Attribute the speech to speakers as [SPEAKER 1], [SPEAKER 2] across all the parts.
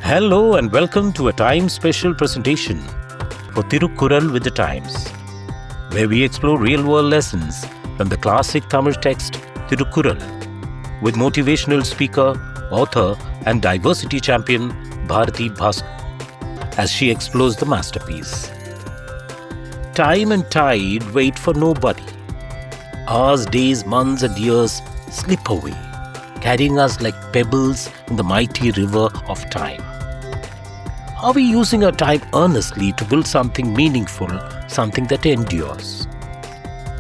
[SPEAKER 1] Hello and welcome to a time special presentation for Thirukkural with the Times, where we explore real-world lessons from the classic Tamil text Thirukkural with motivational speaker, author and diversity champion Bharathi Baskar as she explores the masterpiece. Time and tide wait for nobody. Hours, days, months and years slip away, carrying us like pebbles in the mighty river of time. Are we using our time earnestly to build something meaningful, something that endures?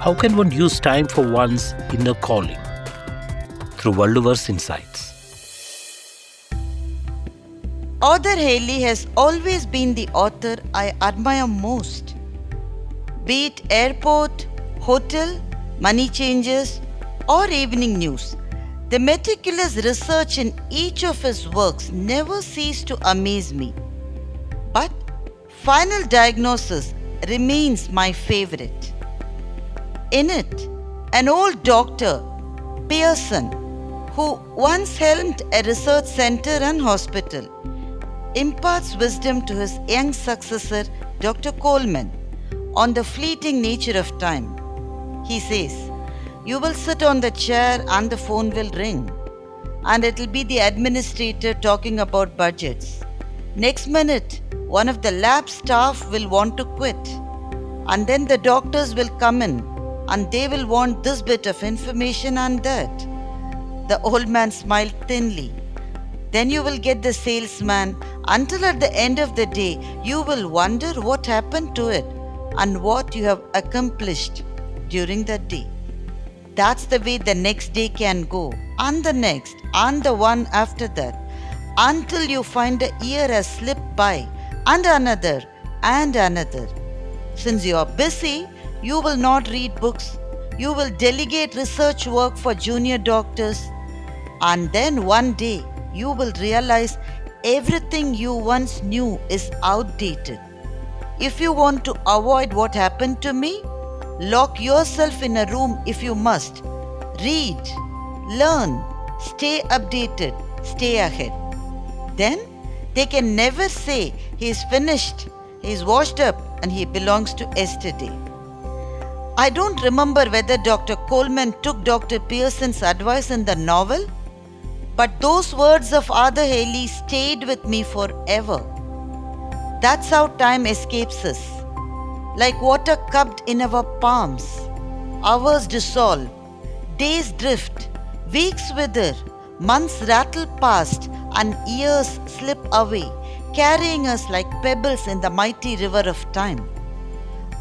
[SPEAKER 1] How can one use time for one's inner calling? Thiruvalluvar's insights.
[SPEAKER 2] Author Haley has always been the author I admire most. Be it airport, hotel, money changers, or evening news, the meticulous research in each of his works never ceased to amaze me. But Final Diagnosis remains my favorite. In it, an old doctor, Pearson, who once helmed a research center and hospital, imparts wisdom to his young successor, Dr. Coleman, on the fleeting nature of time. He says, "You will sit on the chair and the phone will ring, and it will be the administrator talking about budgets. Next minute, one of the lab staff will want to quit, and then the doctors will come in and they will want this bit of information and that." The old man smiled thinly. Then you will get the salesman until at the end of the day you will wonder what happened to it and what you have accomplished during that day. That's the way the next day can go, and the next, and the one after that, until you find a year has slipped by, and another, and another. Since you are busy, you will not read books. You will delegate research work for junior doctors, and then one day you will realize everything you once knew is outdated. If you want to avoid what happened to me, lock yourself in a room if you must. Read, learn, stay updated, stay ahead. Then they can never say he is finished, he is washed up and he belongs to yesterday. I don't remember whether Dr. Coleman took Dr. Pearson's advice in the novel, but those words of Arthur Haley stayed with me forever. That's how time escapes us. Like water cupped in our palms, hours dissolve, days drift, weeks wither, months rattle past, and years slip away, carrying us like pebbles in the mighty river of time.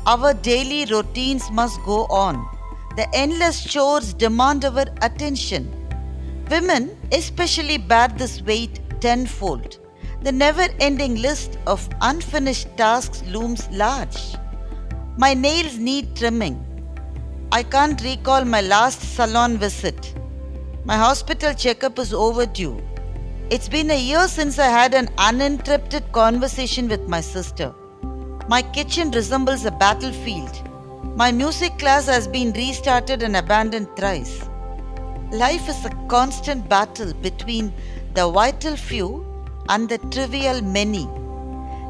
[SPEAKER 2] Our daily routines must go on. The endless chores demand our attention. Women especially bear this weight tenfold. The never-ending list of unfinished tasks looms large. My nails need trimming. I can't recall my last salon visit. My hospital checkup is overdue. It's been a year since I had an uninterrupted conversation with my sister. My kitchen resembles a battlefield. My music class has been restarted and abandoned thrice. Life is a constant battle between the vital few and the trivial many.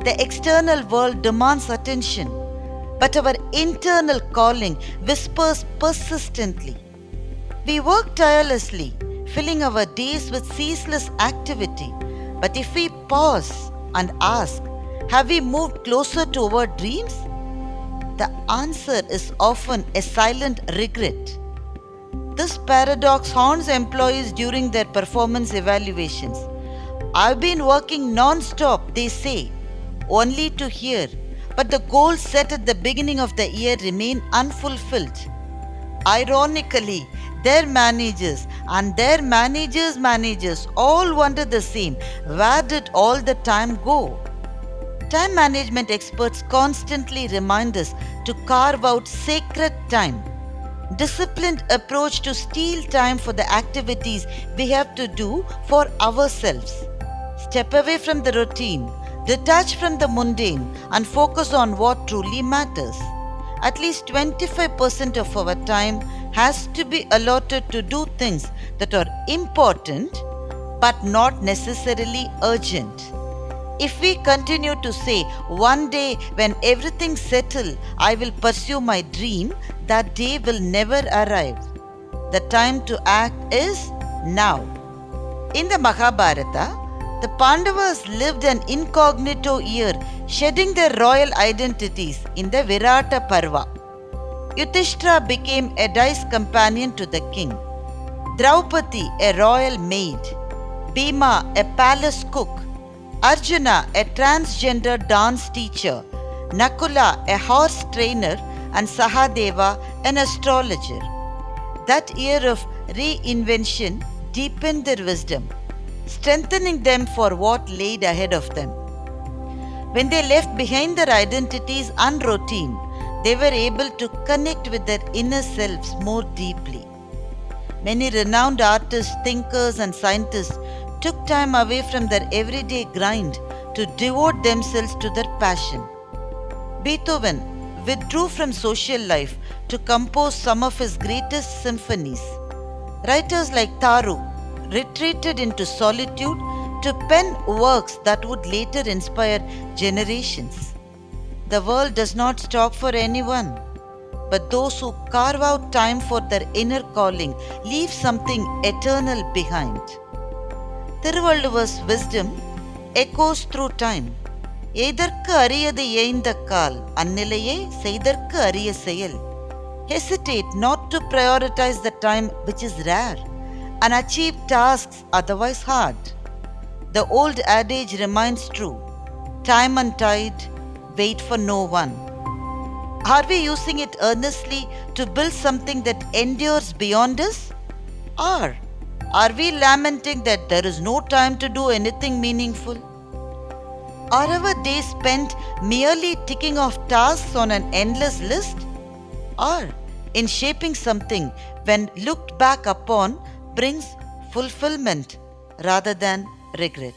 [SPEAKER 2] The external world demands attention, but our internal calling whispers persistently. We work tirelessly, filling our days with ceaseless activity. But if we pause and ask, have we moved closer to our dreams? The answer is often a silent regret. This paradox haunts employees during their performance evaluations. "I've been working non-stop," they say, only to hear, "but the goals set at the beginning of the year remain unfulfilled." Ironically, their managers and their managers all wonder the same. Where did all the time go? Time management experts constantly remind us to carve out sacred time. Disciplined approach to steal time for the activities we have to do for ourselves. Step away from the routine, detach from the mundane, and focus on what truly matters. At least 25% of our time has to be allotted to do things that are important but not necessarily urgent. If we continue to say, one day when everything's settled, I will pursue my dream, that day will never arrive. The time to act is now. In the Mahabharata, the Pandavas lived an incognito year, shedding their royal identities in the Virata Parva. Yudhishthira became a dice companion to the king, Draupadi a royal maid, Bhima a palace cook, Arjuna a transgender dance teacher, Nakula a horse trainer, and Sahadeva an astrologer. That year of reinvention deepened their wisdom, strengthening them for what laid ahead of them. When they left behind their identities and routine, they were able to connect with their inner selves more deeply. Many renowned artists, thinkers, and scientists took time away from their everyday grind to devote themselves to their passion. Beethoven withdrew from social life to compose some of his greatest symphonies. Writers like Tharu retreated into solitude to pen works that would later inspire generations. The world does not stop for anyone, but those who carve out time for their inner calling leave something eternal behind. Thiruvalluvar's wisdom echoes through time. Eydharkku Ariyadhu Iyaindhakkaal, Annilaye, Seydharkku Ariya, Seyal. Hesitate not to prioritize the time which is rare and achieve tasks otherwise hard. The old adage remains true. Time and tide wait for no one. Are we using it earnestly to build something that endures beyond us? Or are we lamenting that there is no time to do anything meaningful? Are our days spent merely ticking off tasks on an endless list? Or in shaping something when looked back upon brings fulfillment rather than regret?